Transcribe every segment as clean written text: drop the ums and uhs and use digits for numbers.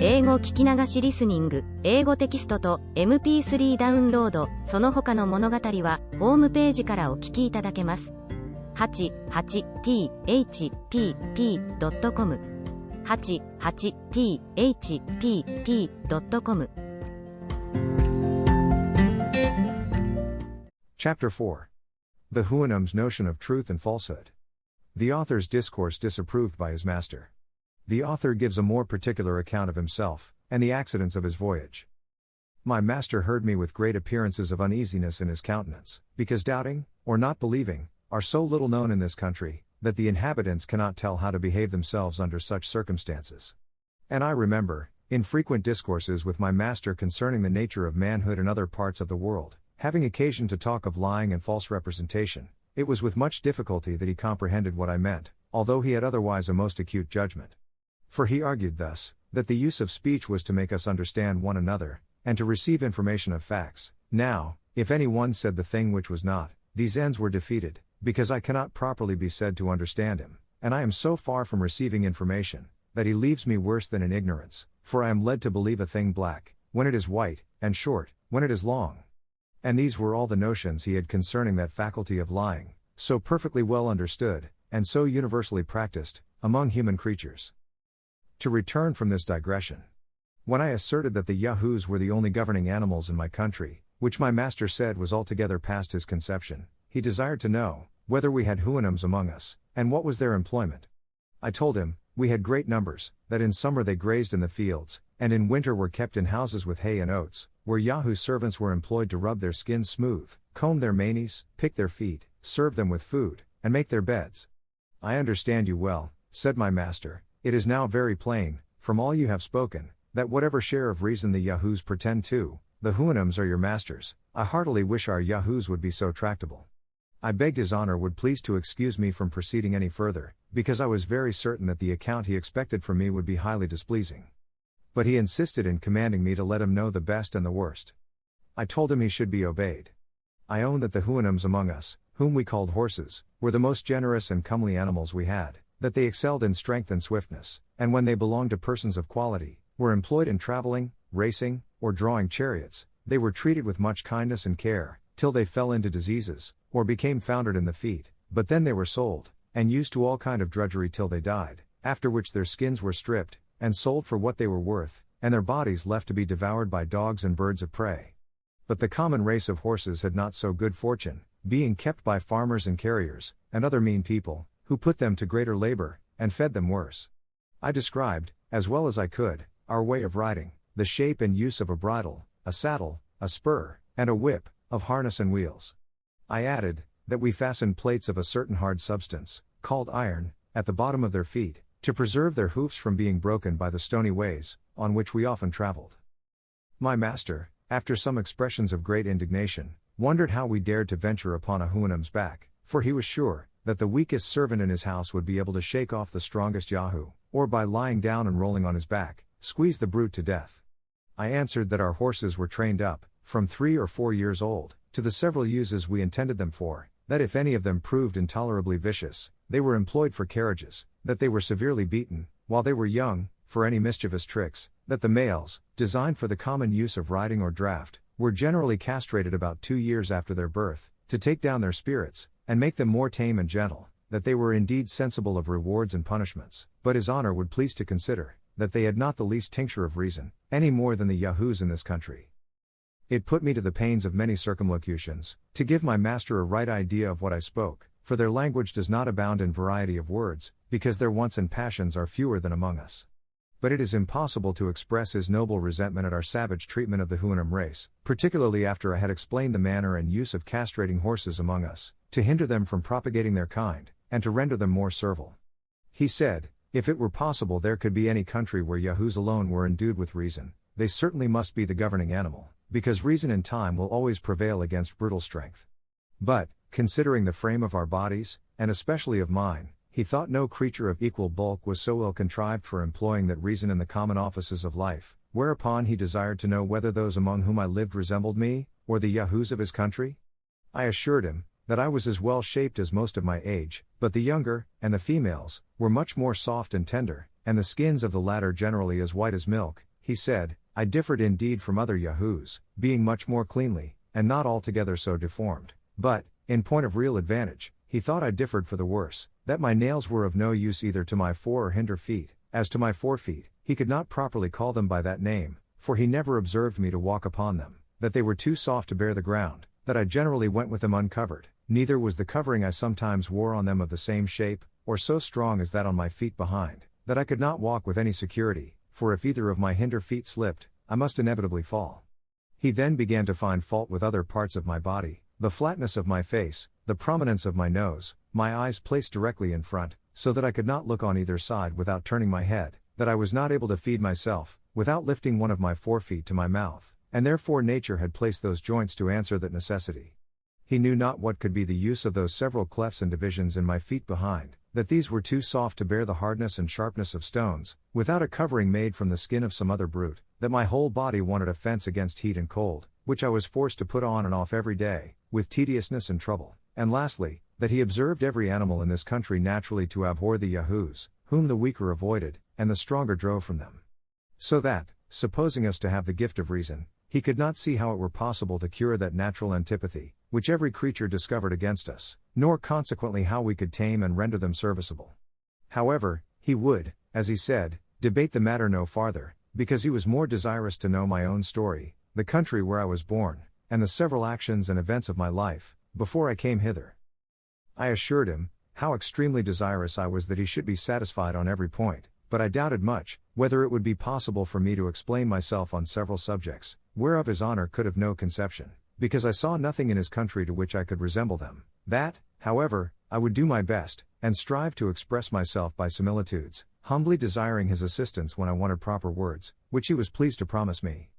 英語聞き流しリスニング、英語テキストと MP3 ダウンロード、その他の物語はホームページからお聞きいただけます。88thpp.com 88thpp.com Chapter 4. The Houyhnhnm's Notion of Truth and Falsehood. The author's discourse disapproved by his master. The author gives a more particular account of himself, and the accidents of his voyage. My master heard me with great appearances of uneasiness in his countenance, because doubting, or not believing, are so little known in this country, that the inhabitants cannot tell how to behave themselves under such circumstances. And I remember, in frequent discourses with my master concerning the nature of manhood in other parts of the world, having occasion to talk of lying and false representation, it was with much difficulty that he comprehended what I meant, although he had otherwise a most acute judgment. For he argued thus, that the use of speech was to make us understand one another, and to receive information of facts. Now, if any one said the thing which was not, these ends were defeated, because I cannot properly be said to understand him, and I am so far from receiving information, that he leaves me worse than in ignorance, for I am led to believe a thing black, when it is white, and short, when it is long. And these were all the notions he had concerning that faculty of lying, so perfectly well understood, and so universally practiced, among human creatures. To return from this digression. When I asserted that the Yahoos were the only governing animals in my country, which my master said was altogether past his conception, he desired to know, whether we had Houyhnhnms among us, and what was their employment. I told him, we had great numbers, that in summer they grazed in the fields, and in winter were kept in houses with hay and oats, where Yahoo servants were employed to rub their skins smooth, comb their manes, pick their feet, serve them with food, and make their beds. I understand you well, said my master. It is now very plain, from all you have spoken, that whatever share of reason the Yahoos pretend to, the Houyhnhnms are your masters. I heartily wish our Yahoos would be so tractable. I begged his honor would please to excuse me from proceeding any further, because I was very certain that the account he expected from me would be highly displeasing. But he insisted in commanding me to let him know the best and the worst. I told him he should be obeyed. I own that the Houyhnhnms among us, whom we called horses, were the most generous and comely animals we had, that they excelled in strength and swiftness, and when they belonged to persons of quality, were employed in traveling, racing, or drawing chariots, they were treated with much kindness and care, till they fell into diseases, or became foundered in the feet, but then they were sold, and used to all kind of drudgery till they died, after which their skins were stripped, and sold for what they were worth, and their bodies left to be devoured by dogs and birds of prey. But the common race of horses had not so good fortune, being kept by farmers and carriers, and other mean people, who put them to greater labor, and fed them worse. I described, as well as I could, our way of riding, the shape and use of a bridle, a saddle, a spur, and a whip, of harness and wheels. I added, that we fastened plates of a certain hard substance, called iron, at the bottom of their feet, to preserve their hoofs from being broken by the stony ways, on which we often traveled. My master, after some expressions of great indignation, wondered how we dared to venture upon a Houyhnhnm's back, for he was sure, that the weakest servant in his house would be able to shake off the strongest Yahoo, or by lying down and rolling on his back, squeeze the brute to death. I answered that our horses were trained up, from 3 or 4 years old, to the several uses we intended them for, that if any of them proved intolerably vicious, they were employed for carriages, that they were severely beaten, while they were young, for any mischievous tricks, that the males, designed for the common use of riding or draught, were generally castrated about 2 years after their birth, to take down their spirits, and make them more tame and gentle, that they were indeed sensible of rewards and punishments, but his honor would please to consider, that they had not the least tincture of reason, any more than the Yahoos in this country. It put me to the pains of many circumlocutions, to give my master a right idea of what I spoke, for their language does not abound in variety of words, because their wants and passions are fewer than among us. But it is impossible to express his noble resentment at our savage treatment of the Houyhnhnm race, particularly after I had explained the manner and use of castrating horses among us, to hinder them from propagating their kind, and to render them more servile. He said, if it were possible there could be any country where Yahoos alone were endued with reason, they certainly must be the governing animal, because reason in time will always prevail against brutal strength. But, considering the frame of our bodies, and especially of mine, he thought no creature of equal bulk was so ill contrived for employing that reason in the common offices of life, whereupon he desired to know whether those among whom I lived resembled me, or the Yahoos of his country? I assured him, that I was as well shaped as most of my age, but the younger, and the females, were much more soft and tender, and the skins of the latter generally as white as milk, he said, I differed indeed from other yahoos, being much more cleanly, and not altogether so deformed. But, in point of real advantage, he thought I differed for the worse, that my nails were of no use either to my fore or hinder feet. As to my forefeet, he could not properly call them by that name, for he never observed me to walk upon them, that they were too soft to bear the ground, that I generally went with them uncovered, neither was the covering I sometimes wore on them of the same shape, or so strong as that on my feet behind, that I could not walk with any security, for if either of my hinder feet slipped, I must inevitably fall. He then began to find fault with other parts of my body, the flatness of my face, the prominence of my nose, my eyes placed directly in front, so that I could not look on either side without turning my head, that I was not able to feed myself, without lifting one of my forefeet to my mouth, and therefore nature had placed those joints to answer that necessity. He knew not what could be the use of those several clefts and divisions in my feet behind, that these were too soft to bear the hardness and sharpness of stones, without a covering made from the skin of some other brute, that my whole body wanted a fence against heat and cold, which I was forced to put on and off every day, with tediousness and trouble, and lastly, that he observed every animal in this country naturally to abhor the yahoos, whom the weaker avoided, and the stronger drove from them. So that, supposing us to have the gift of reason, he could not see how it were possible to cure that natural antipathy, which every creature discovered against us, nor consequently how we could tame and render them serviceable. However, he would, as he said, debate the matter no farther, because he was more desirous to know my own story, the country where I was born, and the several actions and events of my life, before I came hither. I assured him, how extremely desirous I was that he should be satisfied on every point, but I doubted much, whether it would be possible for me to explain myself on several subjects, whereof his honor could have no conception, because I saw nothing in his country to which I could resemble them, that, however, I would do my best, and strive to express myself by similitudes, humbly desiring his assistance when I wanted proper words, which he was pleased to promise me.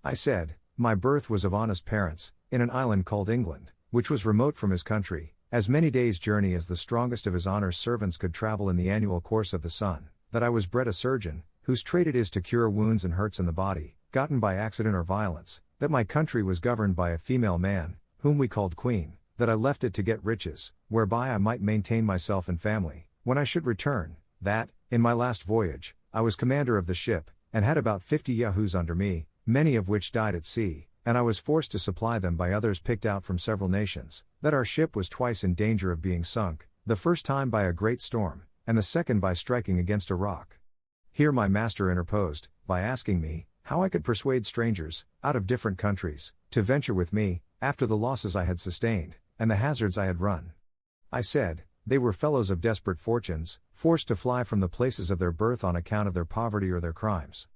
I said, my birth was of honest parents, in an island called England, which was remote from his country, as many days' journey as the strongest of his honor's servants could travel in the annual course of the sun, that I was bred a surgeon, whose trade it is to cure wounds and hurts in the body, gotten by accident or violence, that my country was governed by a female man, whom we called Queen, that I left it to get riches, whereby I might maintain myself and family, when I should return, that, in my last voyage, I was commander of the ship, and had about 50 yahoos under me, many of which died at sea, and I was forced to supply them by others picked out from several nations, that our ship was twice in danger of being sunk, the first time by a great storm, and the second by striking against a rock. Here my master interposed, by asking me, how I could persuade strangers, out of different countries, to venture with me, after the losses I had sustained, and the hazards I had run. I said, they were fellows of desperate fortunes, forced to fly from the places of their birth on account of their poverty or their crimes.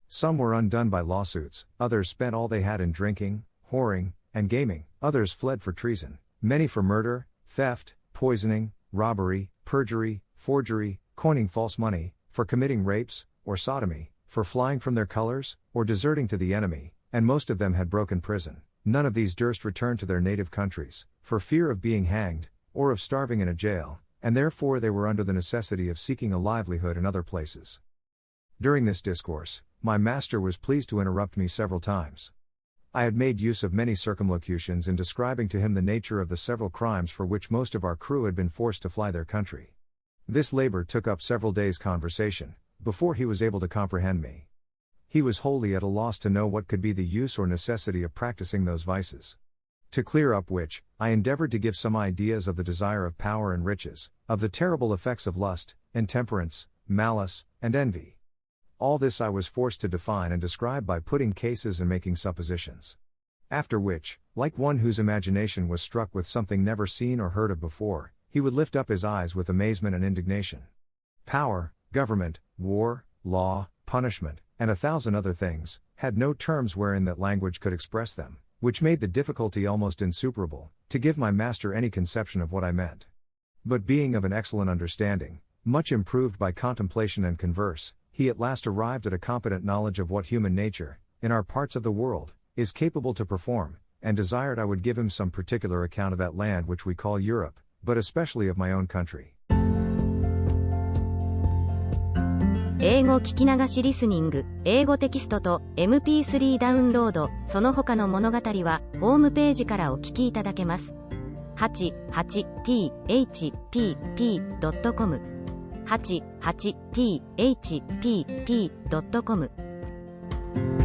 Some were undone by lawsuits, others spent all they had in drinking, whoring, and gaming, others fled for treason, many for murder, theft, poisoning, robbery, perjury, forgery, coining false money, for committing rapes, or sodomy, for flying from their colors, or deserting to the enemy, and most of them had broken prison. None of these durst return to their native countries, for fear of being hanged, or of starving in a jail, and therefore they were under the necessity of seeking a livelihood in other places. During this discourse, my master was pleased to interrupt me several times. I had made use of many circumlocutions in describing to him the nature of the several crimes for which most of our crew had been forced to fly their country. This labor took up several days' conversation, before he was able to comprehend me. He was wholly at a loss to know what could be the use or necessity of practicing those vices. To clear up which, I endeavored to give some ideas of the desire of power and riches, of the terrible effects of lust, intemperance, malice, and envy. All this I was forced to define and describe by putting cases and making suppositions. After which, like one whose imagination was struck with something never seen or heard of before, he would lift up his eyes with amazement and indignation. Power, government, war, law, punishment, and 1,000 other things, had no terms wherein that language could express them, which made the difficulty almost insuperable, to give my master any conception of what I meant. But being of an excellent understanding, much improved by contemplation and converse, he at last arrived at a competent knowledge of what human nature, in our parts of the world, is capable to perform, and desired I would give him some particular account of that land which we call Europe, but especially of my own country. 英語聞き流しリスニング、英語テキストと MP3 ダウンロード、その他の物語は、ホームページからお聞きいただけます。88thpp.com 88thpp.com you.